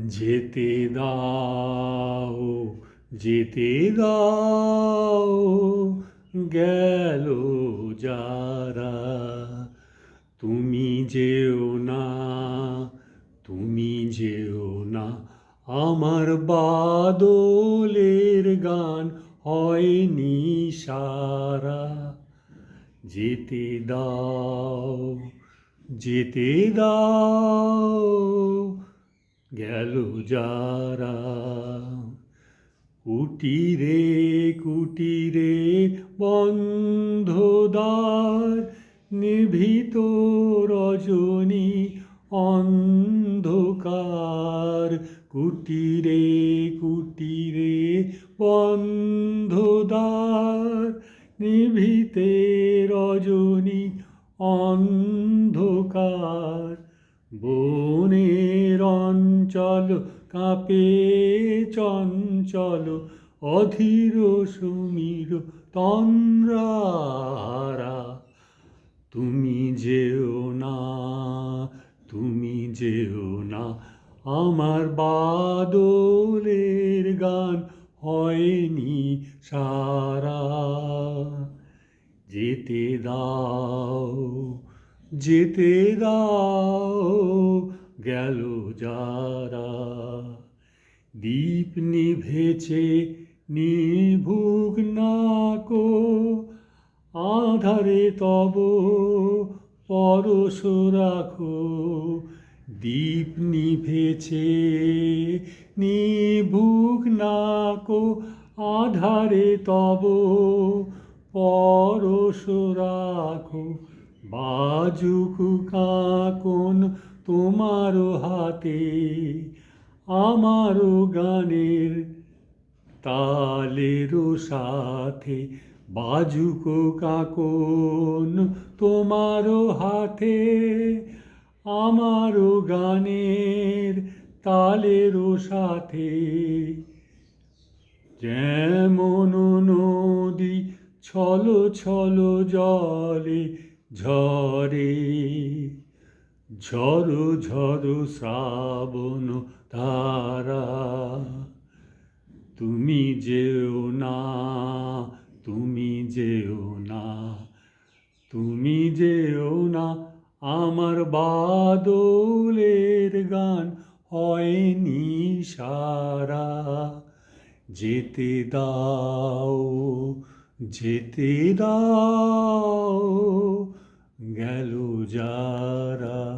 যেতে দাও, যেতে দাও, গেল যারা। তুমি যেও না, তুমি যেও না, আমার বাদলের গান হয়নি সারা। যেতে দাও, যেতে দাও, গেল যারা। কুটিরে কুটিরে বন্ধ দ্বার, নিভৃত রজনী অন্ধকার। কুটিরে কুটিরে বন্ধ দ্বার, নিভৃতে রজনী অন্ধকার। বনের অঞ্চল কাঁপে চঞ্চল, অধীর সমীর তন্দ্রাহারা। তুমি যেও না, তুমি যেও না, আমার বাদলের গান হয়নি সারা। যেতে দাও, যেতে দাও, গেল যারা। দীপ নিভেছে নিভুক নাকো, আধারে তব পরশ রাখো। দীপ নিভেছে নিভুক নাকো, আধারে তব পরশ রাখো। বাজুক কাঁকন তোমার হাতে, আমারও গানের তালের সাথে। বাজুক কাঁকন তোমার হাতে, আমারও গানের তালের সাথে। যেমন নদী ছলো ছলো জলে ঝরে, ঝরো ঝরো শ্রাবণ ধারা। তুমি যেও না, তুমি যেও না, তুমি যেও না, আমার বাদলের গান হয়নি সারা। যেতে দাও, যেতে দাও, গেল যারা।